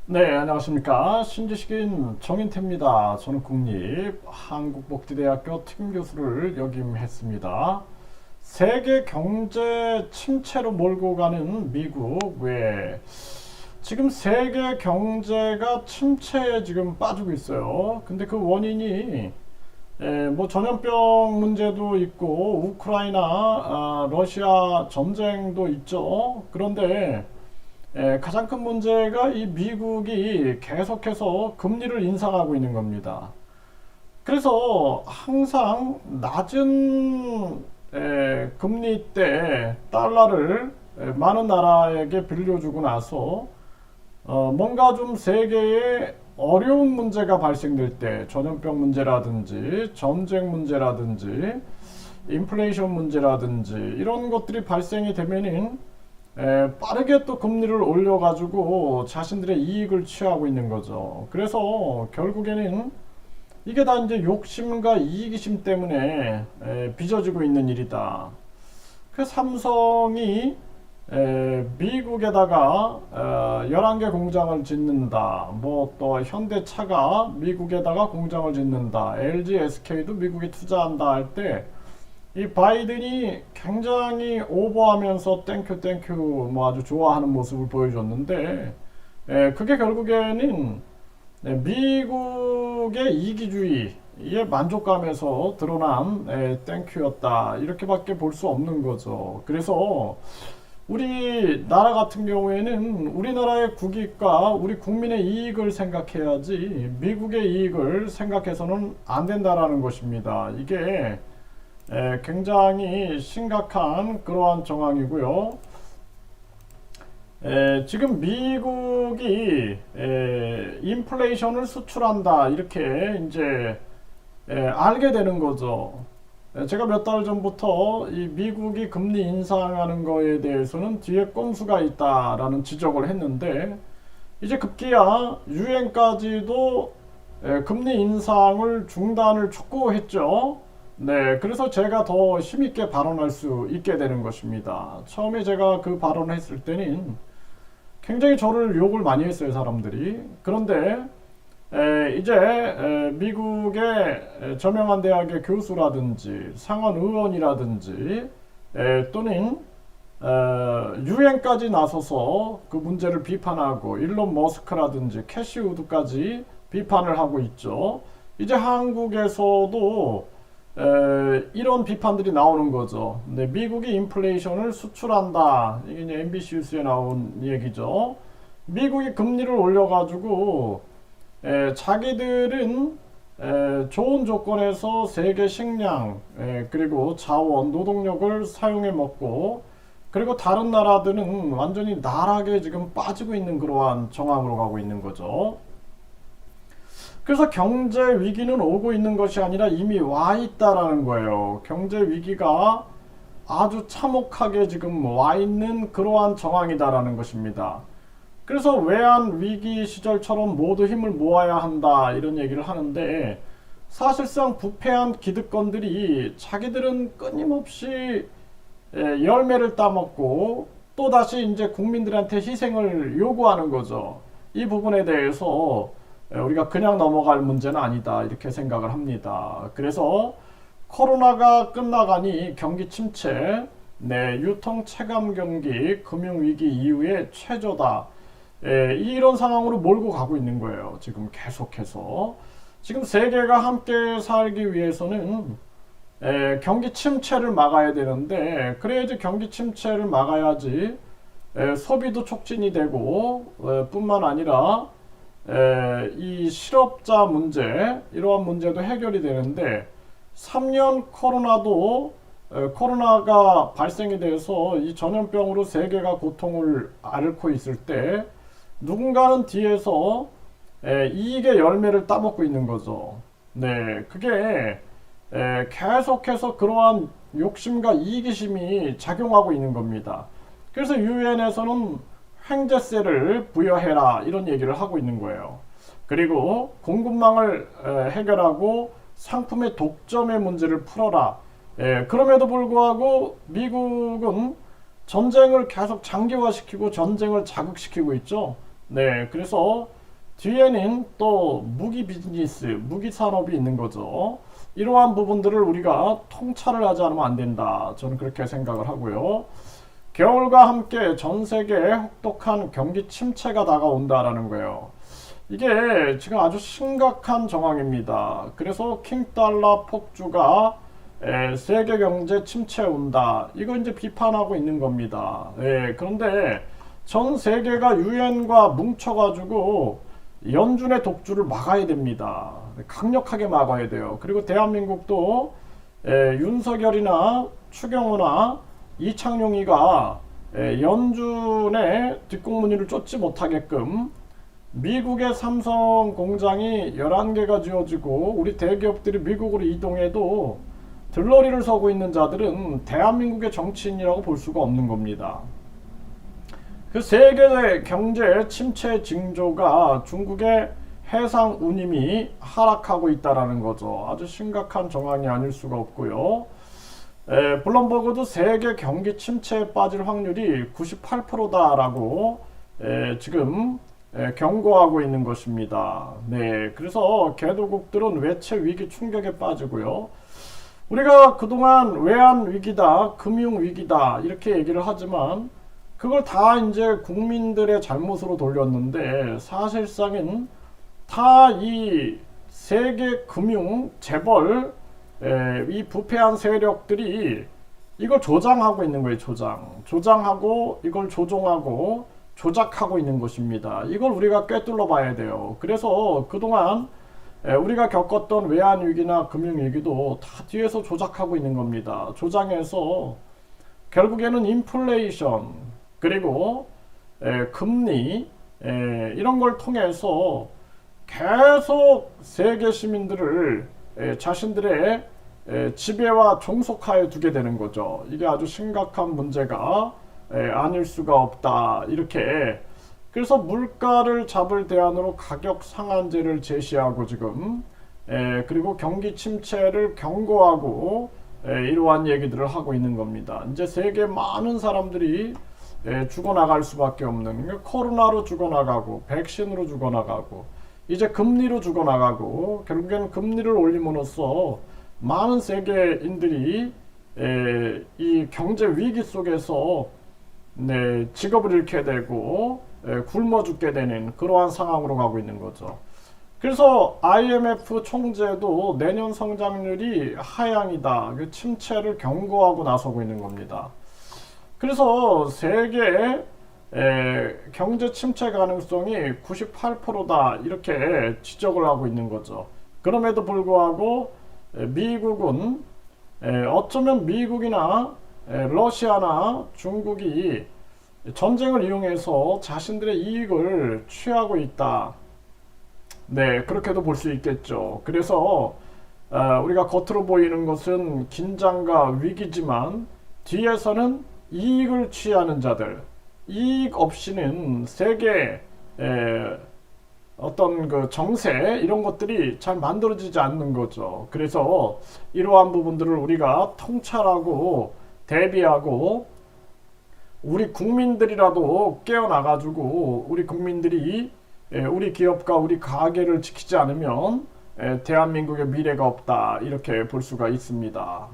네, 안녕하십니까. 신지식인 정인태입니다. 저는 국립한국복지대학교 특임교수를 역임했습니다. 세계 경제 침체로 몰고 가는 미국 외 지금 세계 경제가 침체에 지금 빠지고 있어요. 근데 그 원인이 뭐 전염병 문제도 있고 우크라이나, 러시아 전쟁도 있죠. 그런데 가장 큰 문제가 이 미국이 계속해서 금리를 인상하고 있는 겁니다. 그래서 항상 낮은 금리 때 달러를 많은 나라에게 빌려주고 나서 뭔가 좀 세계에 어려운 문제가 발생될 때 전염병 문제라든지 전쟁 문제라든지 인플레이션 문제라든지 이런 것들이 발생이 되면은 빠르게 또 금리를 올려가지고 자신들의 이익을 취하고 있는 거죠. 그래서 결국에는 이게 다 이제 욕심과 이기심 때문에 빚어지고 있는 일이다. 그 삼성이 미국에다가 11개 공장을 짓는다. 뭐 또 현대차가 미국에다가 공장을 짓는다. LG, SK도 미국에 투자한다 할 때 이 바이든이 굉장히 오버하면서 땡큐 뭐 아주 좋아하는 모습을 보여줬는데 그게 결국에는 미국의 이기주의의 만족감에서 드러난 땡큐였다 이렇게밖에 볼 수 없는 거죠. 그래서 우리나라 같은 경우에는 우리나라의 국익과 우리 국민의 이익을 생각해야지 미국의 이익을 생각해서는 안 된다라는 것입니다. 이게 굉장히 심각한 그러한 정황이고요. 지금 미국이 인플레이션을 수출한다 이렇게 이제 알게 되는 거죠. 제가 몇 달 전부터 이 미국이 금리 인상하는 거에 대해서는 뒤에 꼼수가 있다라는 지적을 했는데 이제 급기야 유엔까지도 금리 인상을 중단을 촉구했죠. 네, 그래서 제가 더 힘있게 발언할 수 있게 되는 것입니다. 처음에 제가 그 발언을 했을 때는 굉장히 저를 욕을 많이 했어요, 사람들이. 그런데 이제 미국의 저명한 대학의 교수라든지 상원 의원이라든지 또는 유엔까지 나서서 그 문제를 비판하고 일론 머스크라든지 캐시 우드까지 비판을 하고 있죠. 이제 한국에서도 이런 비판들이 나오는 거죠. 네, 미국이 인플레이션을 수출한다. 이게 이제 MBC 뉴스에 나온 얘기죠. 미국이 금리를 올려가지고 자기들은 좋은 조건에서 세계 식량 그리고 자원, 노동력을 사용해 먹고 그리고 다른 나라들은 완전히 나락에 지금 빠지고 있는 그러한 정황으로 가고 있는 거죠. 그래서 경제 위기는 오고 있는 것이 아니라 이미 와 있다라는 거예요. 경제 위기가 아주 참혹하게 지금 와 있는 그러한 정황이다라는 것입니다. 그래서 외환 위기 시절처럼 모두 힘을 모아야 한다 이런 얘기를 하는데 사실상 부패한 기득권들이 자기들은 끊임없이 열매를 따먹고 또다시 이제 국민들한테 희생을 요구하는 거죠. 이 부분에 대해서 우리가 그냥 넘어갈 문제는 아니다 이렇게 생각을 합니다. 그래서 코로나가 끝나가니 경기 침체, 유통 체감 경기, 금융 위기 이후의 최저다. 이런 상황으로 몰고 가고 있는 거예요. 지금 계속해서 지금 세계가 함께 살기 위해서는 경기 침체를 막아야 되는데 그래야지 경기 침체를 막아야지 소비도 촉진이 되고 뿐만 아니라 이 실업자 문제 이러한 문제도 해결이 되는데 3년 코로나가 발생이 돼서 이 전염병으로 세계가 고통을 앓고 있을 때 누군가는 뒤에서 이익의 열매를 따먹고 있는 거죠. 네, 그게 계속해서 그러한 욕심과 이기심이 작용하고 있는 겁니다. 그래서 유엔에서는 횡재세를 부여해라 이런 얘기를 하고 있는 거예요. 그리고 공급망을 해결하고 상품의 독점의 문제를 풀어라. 그럼에도 불구하고 미국은 전쟁을 계속 장기화시키고 전쟁을 자극시키고 있죠. 네, 그래서 뒤에는 또 무기 비즈니스, 무기 산업이 있는 거죠. 이러한 부분들을 우리가 통찰을 하지 않으면 안 된다. 저는 그렇게 생각을 하고요. 겨울과 함께 전 세계에 혹독한 경기 침체가 다가온다라는 거예요. 이게 지금 아주 심각한 정황입니다. 그래서 킹달러 폭주가 세계 경제 침체에 온다. 이거 이제 비판하고 있는 겁니다. 그런데 전 세계가 유엔과 뭉쳐가지고 연준의 독주를 막아야 됩니다. 강력하게 막아야 돼요. 그리고 대한민국도 윤석열이나 추경호나 이창용이가 연준의 뒷공무니를 쫓지 못하게끔 미국의 삼성 공장이 11개가 지어지고 우리 대기업들이 미국으로 이동해도 들러리를 서고 있는 자들은 대한민국의 정치인이라고 볼 수가 없는 겁니다. 그 세계 경제 침체 징조가 중국의 해상 운임이 하락하고 있다라는 거죠. 아주 심각한 정황이 아닐 수가 없고요. 블룸버그도 세계 경기 침체에 빠질 확률이 98%다라고 지금 경고하고 있는 것입니다. 네, 그래서 개도국들은 외채 위기 충격에 빠지고요. 우리가 그동안 외환 위기다, 금융 위기다 이렇게 얘기를 하지만 그걸 다 이제 국민들의 잘못으로 돌렸는데 사실상은 다 이 세계 금융 재벌 이 부패한 세력들이 이걸 조장하고 있는 거예요. 조장하고 이걸 조종하고 조작하고 있는 것입니다. 이걸 우리가 꿰뚫어 봐야 돼요. 그래서 그동안 우리가 겪었던 외환 위기나 금융 위기도 다 뒤에서 조작하고 있는 겁니다. 조장해서 결국에는 인플레이션 그리고 금리 이런 걸 통해서 계속 세계 시민들을 자신들의 지배와 종속하에 두게 되는 거죠. 이게 아주 심각한 문제가 아닐 수가 없다. 이렇게 그래서 물가를 잡을 대안으로 가격 상한제를 제시하고 지금 그리고 경기 침체를 경고하고 이러한 얘기들을 하고 있는 겁니다. 이제 세계 많은 사람들이 죽어나갈 수밖에 없는 코로나로 죽어나가고 백신으로 죽어나가고 이제 금리로 죽어나가고 결국에는 금리를 올림으로써 많은 세계인들이 이 경제 위기 속에서 직업을 잃게 되고 굶어 죽게 되는 그러한 상황으로 가고 있는 거죠. 그래서 IMF 총재도 내년 성장률이 하향이다. 그 침체를 경고하고 나서고 있는 겁니다. 그래서 세계 경제 침체 가능성이 98%다 이렇게 지적을 하고 있는 거죠. 그럼에도 불구하고 미국은 어쩌면 미국이나 러시아나 중국이 전쟁을 이용해서 자신들의 이익을 취하고 있다. 네, 그렇게도 볼 수 있겠죠. 그래서 우리가 겉으로 보이는 것은 긴장과 위기지만 뒤에서는 이익을 취하는 자들, 이익 없이는 세계 어떤 그 정세 이런 것들이 잘 만들어지지 않는 거죠. 그래서 이러한 부분들을 우리가 통찰하고 대비하고 우리 국민들이라도 깨어나가지고 우리 국민들이 우리 기업과 우리 가게를 지키지 않으면 대한민국의 미래가 없다 이렇게 볼 수가 있습니다.